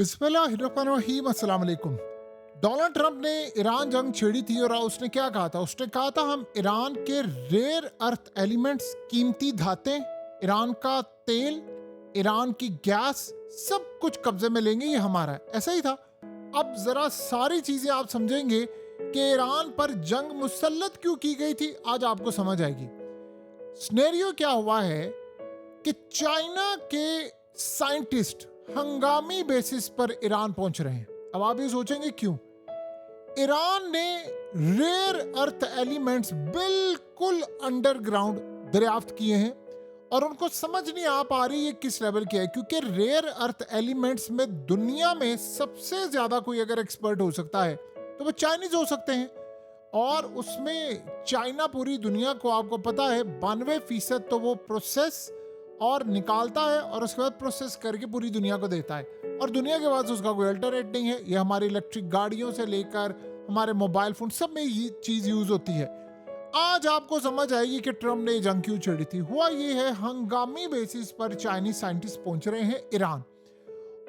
बिस्मिल्लाहिर्रहमानिर्रहीम, अस्सलाम वालेकुम। डोनाल्ड ट्रंप ने ईरान जंग छेड़ी थी और उसने क्या कहा था? उसने कहा था हम ईरान के रेयर अर्थ एलिमेंट्स, कीमती धातें, ईरान का तेल, ईरान की गैस, सब कुछ कब्जे में लेंगे, ये हमारा है। ऐसा ही था। अब जरा सारी चीजें आप समझेंगे कि ईरान पर जंग मुसल्लत क्यों की गई थी, आज आपको समझ आएगी। सिनेरियो क्या हुआ है कि चाइना के साइंटिस्ट हंगामी बेसिस पर ईरान पहुंच रहे हैं। अब आप ये सोचेंगे क्यों? ईरान ने रेयर अर्थ एलिमेंट्स बिल्कुल अंडरग्राउंड दरियाफ्त किए हैं और उनको समझ नहीं आ पा रही ये किस लेवल के है, क्योंकि रेयर अर्थ एलिमेंट्स में दुनिया में सबसे ज्यादा कोई अगर एक्सपर्ट हो सकता है तो वो चाइनीज हो सकते हैं। और उसमें चाइना पूरी दुनिया को, आपको पता है, 92% तो वो प्रोसेस और निकालता है और उसके बाद प्रोसेस करके पूरी दुनिया को देता है, और दुनिया के पास उसका कोई अल्टरनेट नहीं है। ये हमारी इलेक्ट्रिक गाड़ियों से लेकर हमारे मोबाइल फोन सब में ये चीज यूज होती है। आज आपको समझ आएगी कि ट्रम्प ने जंग क्यों छेड़ी थी। हुआ ये है, हंगामी बेसिस पर चाइनीज साइंटिस्ट पहुंच रहे हैं ईरान,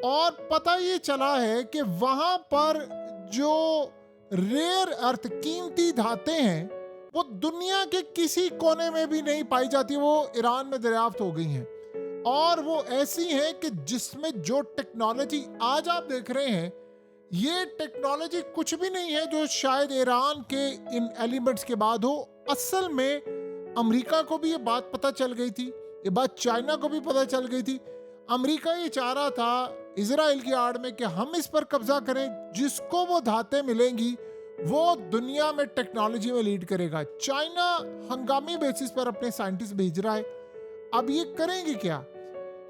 और पता ये चला है कि वहां पर जो रेयर अर्थ कीमती धातें हैं वो दुनिया के किसी कोने में भी नहीं पाई जाती, वो ईरान में दरियाफ्त हो गई हैं। और वो ऐसी हैं कि जिसमें जो टेक्नोलॉजी आज आप देख रहे हैं, ये टेक्नोलॉजी कुछ भी नहीं है जो शायद ईरान के इन एलिमेंट्स के बाद हो। असल में अमेरिका को भी ये बात पता चल गई थी, ये बात चाइना को भी पता चल गई थी। अमेरिका ये चाह रहा था इजराइल की आड़ में कि हम इस पर कब्जा करें, जिसको वो धातें मिलेंगी वो दुनिया में टेक्नोलॉजी में लीड करेगा। चाइना हंगामी बेसिस पर अपने साइंटिस्ट भेज रहा है। अब ये करेंगे क्या?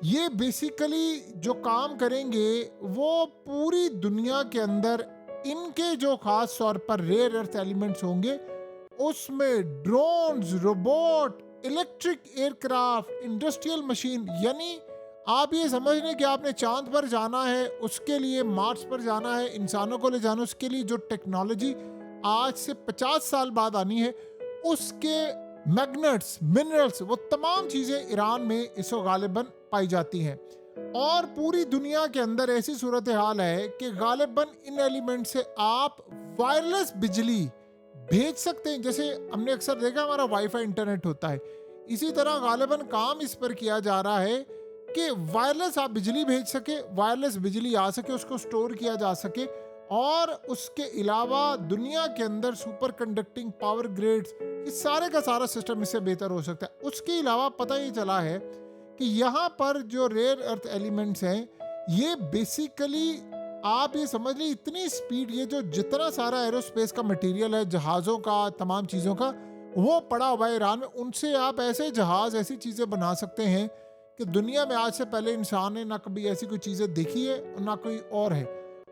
ये बेसिकली जो काम करेंगे वो पूरी दुनिया के अंदर इनके जो खास तौर पर रेयर अर्थ एलिमेंट्स होंगे उसमें drones, robot, electric aircraft, industrial machine, यानी आप ये समझ लें कि आपने चांद पर जाना है, उसके लिए मार्स पर जाना है, इंसानों को ले जाना, उसके लिए जो टेक्नोलॉजी आज से 50 साल बाद आनी है, उसके मैग्नेट्स, मिनरल्स, वो तमाम चीजें ईरान में इस वक्त गालिबन पाई जाती हैं। और पूरी दुनिया के अंदर ऐसी सूरत हाल है कि गालिबन इन एलिमेंट से आप वायरलेस बिजली भेज सकते हैं। जैसे हमने अक्सर देखा हमारा वाईफाई इंटरनेट होता है, इसी तरह गालिबन काम इस पर किया जा रहा है कि वायरलेस आप बिजली भेज सके, वायरलेस बिजली आ सके, उसको स्टोर किया जा सके, और उसके अलावा दुनिया के अंदर सुपर कंडक्टिंग पावर ग्रिड्स, इस सारे का सारा सिस्टम इससे बेहतर हो सकता है। उसके अलावा पता ये चला है कि यहाँ पर जो रेयर अर्थ एलिमेंट्स हैं, ये बेसिकली आप ये समझ लीजिए इतनी स्पीड, ये जो जितना सारा एरोस्पेस का मटेरियल है, जहाज़ों का, तमाम चीज़ों का, वो पड़ा हुआ है ईरान में। उनसे आप ऐसे जहाज़, ऐसी चीज़ें बना सकते हैं कि दुनिया में आज से पहले इंसान ने ना कभी ऐसी कोई चीज़ें देखी है और ना कोई और है।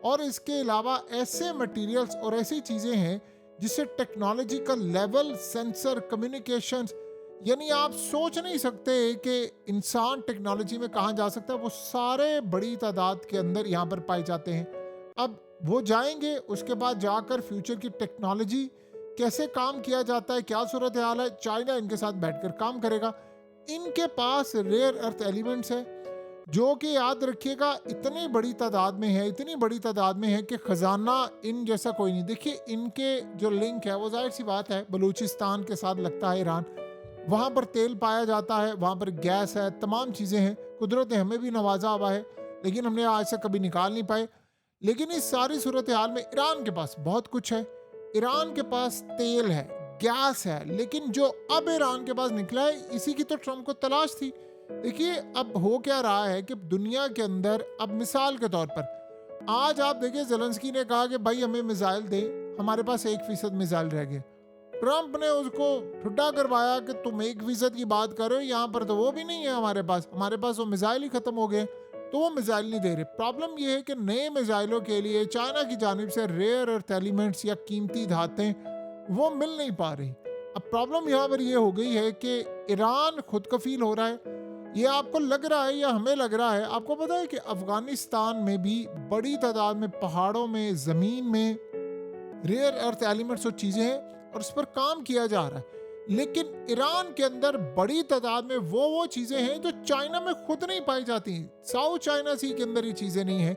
और इसके अलावा ऐसे मटेरियल्स और ऐसी चीज़ें हैं जिससे टेक्नोलॉजी का लेवल, सेंसर, कम्युनिकेशंस, यानी आप सोच नहीं सकते कि इंसान टेक्नोलॉजी में कहाँ जा सकता है, वो सारे बड़ी तादाद के अंदर यहाँ पर पाए जाते हैं। अब वो जाएंगे, उसके बाद जाकर फ्यूचर की टेक्नोलॉजी कैसे काम किया जाता है, क्या सूरत हाल है, चाइना इनके साथ बैठकर काम करेगा। इनके पास रेयर अर्थ एलिमेंट्स है जो कि याद रखिएगा इतनी बड़ी तादाद में है, इतनी बड़ी तादाद में है कि खजाना इन जैसा कोई नहीं। देखिए इनके जो लिंक है वो जाहिर सी बात है बलूचिस्तान के साथ लगता है ईरान, वहाँ पर तेल पाया जाता है, वहाँ पर गैस है, तमाम चीज़ें हैं। कुदरत ने हमें भी नवाजा हुआ है लेकिन हमने आज से कभी निकाल नहीं पाए। लेकिन इस सारी सूरत हाल में ईरान के पास बहुत कुछ है। ईरान के पास तेल है, गैस है, लेकिन जो अब ईरान के पास निकला है इसी की तो ट्रम्प को तलाश थी। देखिए अब हो क्या रहा है कि दुनिया के अंदर, अब मिसाल के तौर पर आज आप देखिए ज़ेलेंस्की ने कहा कि भाई हमें मिसाइल दे, हमारे पास 1% मिसाइल रह गए। ट्रम्प ने उसको ठुड्डा करवाया कि तुम 1% की बात कर रहे हो, यहाँ पर तो वो भी नहीं है हमारे पास वो मिसाइल ही खत्म हो गए, तो वो मिसाइल नहीं दे रहे। प्रॉब्लम ये है कि नए मिसाइलों के लिए चाइना की जानिब से रेयर अर्थ एलिमेंट्स या कीमती धातें वो मिल नहीं पा रही। अब प्रॉब्लम यहाँ पर ये हो गई है कि ईरान खुद कफील हो रहा है। ये आपको लग रहा है या हमें लग रहा है, आपको पता है कि अफगानिस्तान में भी बड़ी तादाद में पहाड़ों में, ज़मीन में रेयर अर्थ एलिमेंट्स और चीज़ें हैं और इस पर काम किया जा रहा है। लेकिन ईरान के अंदर बड़ी तादाद में वो चीज़ें हैं जो चाइना में खुद नहीं पाई जाती। साउथ चाइना सी के अंदर ये चीज़ें नहीं हैं।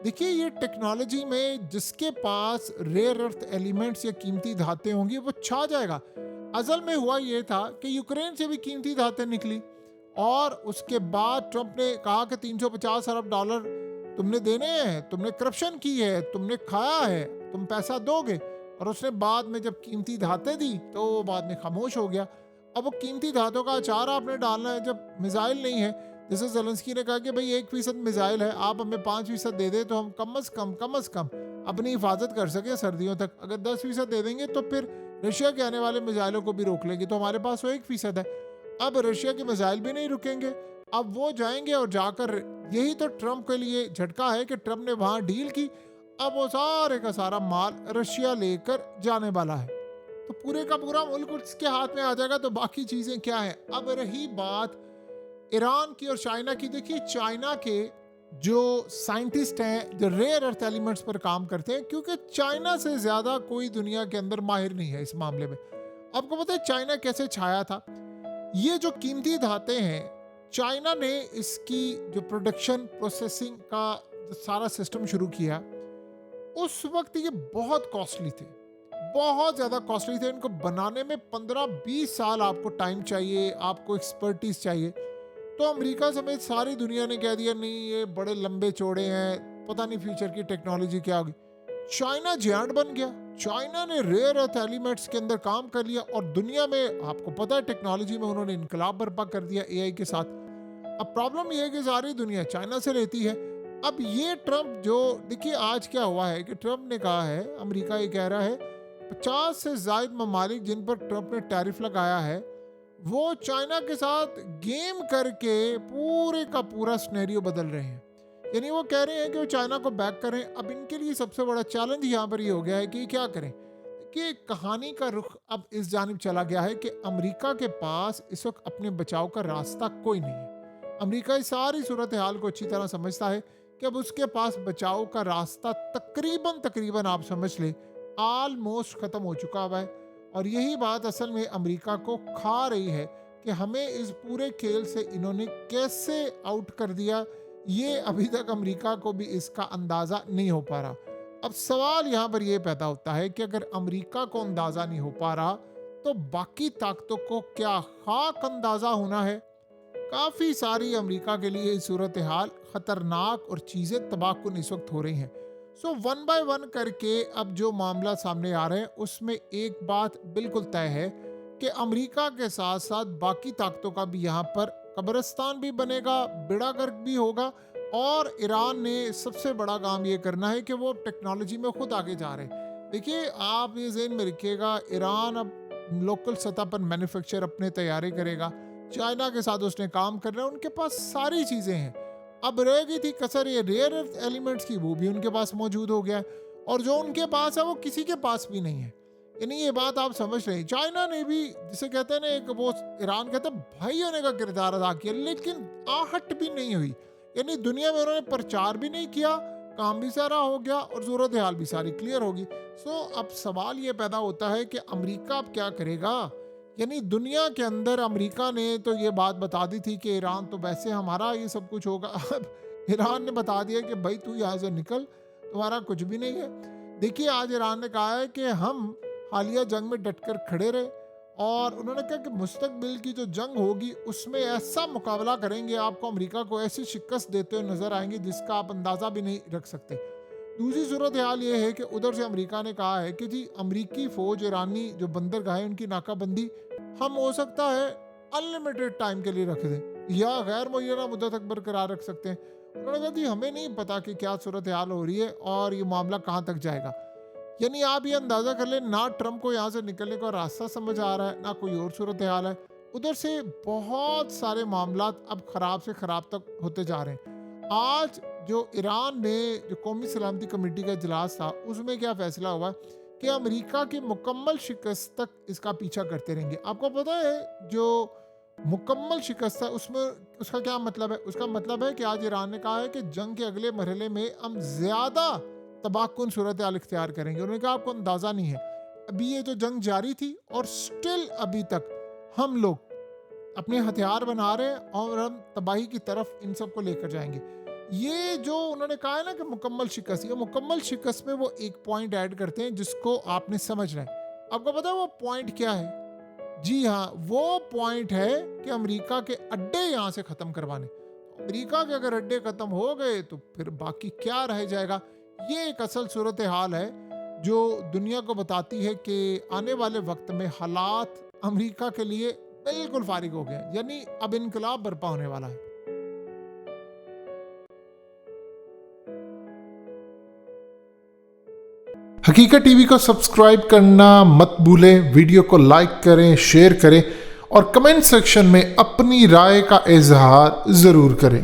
देखिए, ये टेक्नोलॉजी में जिसके पास रेयर अर्थ एलिमेंट्स या कीमती धातें होंगी वो छा जाएगा। असल में हुआ ये था कि यूक्रेन से भी कीमती धातें निकली और उसके बाद ट्रंप ने कहा कि 350 अरब डॉलर तुमने देने हैं, तुमने करप्शन की है, तुमने खाया है, तुम पैसा दोगे। और उसने बाद में जब कीमती धातें दी तो वो बाद में खामोश हो गया। अब वो कीमती धातों का अचार आपने डालना है जब मिसाइल नहीं है। जैसे ज़ेलेंस्की ने कहा कि भाई 1% मिसाइल है, आप हमें 5% दे दें तो हम कम अज़ कम अपनी हिफाजत कर सकें सर्दियों तक। अगर 10% दे देंगे तो फिर रशिया के आने वाले मिसाइलों को भी रोक लेंगे, तो हमारे पास वो 1% है। अब रशिया के मिसाइल भी नहीं रुकेंगे, अब वो जाएंगे और जाकर, यही तो ट्रंप के लिए झटका है कि ट्रंप ने वहां डील की। अब वो सारे का सारा माल रशिया लेकर जाने वाला है, तो पूरे का पूरा मुल्क उसके हाथ में आ जाएगा। तो बाकी चीजें क्या है। अब रही बात ईरान की और चाइना की। देखिए, चाइना के जो साइंटिस्ट हैं जो रेयर अर्थ एलिमेंट्स पर काम करते हैं, क्योंकि चाइना से ज्यादा कोई दुनिया के अंदर माहिर नहीं है इस मामले में। आपको पता है चाइना कैसे छाया था। ये जो कीमती धातें हैं, चाइना ने इसकी जो प्रोडक्शन प्रोसेसिंग का जो सारा सिस्टम शुरू किया, उस वक्त ये बहुत कॉस्टली थे, बहुत ज़्यादा कॉस्टली थे। इनको बनाने में 15-20 साल आपको टाइम चाहिए, आपको एक्सपर्टीज चाहिए। तो अमेरिका समेत सारी दुनिया ने कह दिया नहीं, ये बड़े लंबे चौड़े हैं, पता नहीं फ्यूचर की टेक्नोलॉजी क्या होगी। चाइना जियांट बन गया। चाइना ने रेयर अर्थ एलिमेंट्स के अंदर काम कर लिया और दुनिया में, आपको पता है, टेक्नोलॉजी में उन्होंने इनकलाब बर्पा कर दिया एआई के साथ। अब प्रॉब्लम यह है कि सारी दुनिया चाइना से रहती है। अब ये ट्रंप जो, देखिए आज क्या हुआ है कि ट्रंप ने कहा है, अमेरिका ये कह रहा है 50 से ज्यादा ममालिक जिन पर ट्रंप ने टैरिफ लगाया है, वो चाइना के साथ गेम करके पूरे का पूरा सिनेरियो बदल रहे हैं। यानी वो कह रहे हैं कि वो चाइना को बैक करें। अब इनके लिए सबसे बड़ा चैलेंज यहाँ पर ये हो गया है कि क्या करें। कि कहानी का रुख अब इस जानिब चला गया है कि अमेरिका के पास इस वक्त अपने बचाव का रास्ता कोई नहीं है। अमेरिका इस सारी सूरत हाल को अच्छी तरह समझता है कि अब उसके पास बचाव का रास्ता तकरीबन आप समझ ले ऑलमोस्ट खत्म हो चुका हुआ है। और यही बात असल में अमेरिका को खा रही है कि हमें इस पूरे खेल से इन्होंने कैसे आउट कर दिया, ये अभी तक अमेरिका को भी इसका अंदाज़ा नहीं हो पा रहा। अब सवाल यहाँ पर यह पैदा होता है कि अगर अमेरिका को अंदाज़ा नहीं हो पा रहा तो बाकी ताकतों को क्या खाक अंदाज़ा होना है। काफ़ी सारी अमेरिका के लिए सूरत हाल ख़तरनाक और चीज़ें तबाहकुन इस वक्त हो रही हैं। सो वन बाय वन करके अब जो मामला सामने आ रहे हैं उसमें एक बात बिल्कुल तय है कि अमेरिका के साथ साथ बाकी ताकतों का भी यहाँ पर कब्रिस्तान भी बनेगा, बेड़ा गर्क भी होगा। और ईरान ने सबसे बड़ा काम ये करना है कि वो टेक्नोलॉजी में खुद आगे जा रहे हैं। देखिए, आप ये ज़हन में रखिएगा, ईरान अब लोकल सतह पर मैन्युफैक्चर अपने तैयारी करेगा। चाइना के साथ उसने काम करना है, उनके पास सारी चीज़ें हैं। अब रह गई थी कसर ये रेयर एलिमेंट्स की, वो भी उनके पास मौजूद हो गया है। और जो उनके पास है वो किसी के पास भी नहीं है। यानी ये बात आप समझ रहे हैं। चाइना ने भी, जिसे कहते हैं ना, एक वो ईरान कहते हैं भाई होने का किरदार अदा किया, लेकिन आहट भी नहीं हुई। यानी दुनिया में उन्होंने प्रचार भी नहीं किया, काम भी सारा हो गया और सूरत हाल भी सारी क्लियर होगी। सो अब सवाल ये पैदा होता है कि अमेरिका अब क्या करेगा। यानी दुनिया के अंदर अमेरिका ने तो ये बात बता दी थी कि ईरान तो वैसे हमारा ये सब कुछ होगा। अब ईरान ने बता दिया कि भाई तू यहाँ से निकल, तुम्हारा कुछ भी नहीं है। देखिए, आज ईरान ने कहा है कि हम हालिया जंग में डटकर खड़े रहे और उन्होंने कहा कि मुस्तकबिल की जो जंग होगी उसमें ऐसा मुकाबला करेंगे, आपको अमेरिका को ऐसी शिकस्त देते हुए नजर आएंगे जिसका आप अंदाज़ा भी नहीं रख सकते। दूसरी सूरत हाल ये है कि उधर से अमेरिका ने कहा है कि जी अमेरिकी फौज ईरानी जो बंदरगाह है उनकी नाकाबंदी हम हो सकता है अनलिमिटेड टाइम के लिए रख दें या गैर मुय्यना मुद्दत तक बरकरार रख सकते हैं। उन्होंने कहा जी हमें नहीं पता कि क्या सूरत हाल हो रही है और ये मामला कहाँ तक जाएगा। यानी आप ये अंदाज़ा कर लें, ना ट्रंप को यहाँ से निकलने का रास्ता समझ आ रहा है, ना कोई और सूरत हाल है। उधर से बहुत सारे मामला अब ख़राब से ख़राब तक होते जा रहे हैं। आज जो ईरान में जो कौमी सलामती कमेटी का इजलास था उसमें क्या फैसला हुआ कि अमेरिका की मुकम्मल शिकस्त तक इसका पीछा करते रहेंगे। आपको पता है जो मुकम्मल शिकस्त है उसमें उसका क्या मतलब है। उसका मतलब है कि आज ईरान ने कहा है कि जंग के अगले मरहले में हम ज़्यादा तबाहकुन सूरत हाल इख्तियार करेंगे। उन्होंने कहा आपको अंदाज़ा नहीं है, अभी ये जो जंग जारी थी और स्टिल अभी तक हम लोग अपने हथियार बना रहे हैं और हम तबाही की तरफ इन सब को लेकर जाएंगे। ये जो उन्होंने कहा है ना कि मुकम्मल शिकस्त, ये मुकम्मल शिकस्त में वो एक पॉइंट ऐड करते हैं जिसको आपने समझना है। आपको पता है वो पॉइंट क्या है? जी हाँ, वो पॉइंट है कि अमेरिका के अड्डे यहाँ से ख़त्म करवाने। अमेरिका के अगर अड्डे ख़त्म हो गए तो फिर बाकी क्या रह जाएगा। ये एक असल सूरत हाल है जो दुनिया को बताती है कि आने वाले वक्त में हालात अमेरिका के लिए बिल्कुल फारिग हो गए हैं, यानी अब इनकलाब बर्पा होने वाला है। हकीकत टीवी को सब्सक्राइब करना मत भूलें, वीडियो को लाइक करें, शेयर करें और कमेंट सेक्शन में अपनी राय का इजहार ज़रूर करें।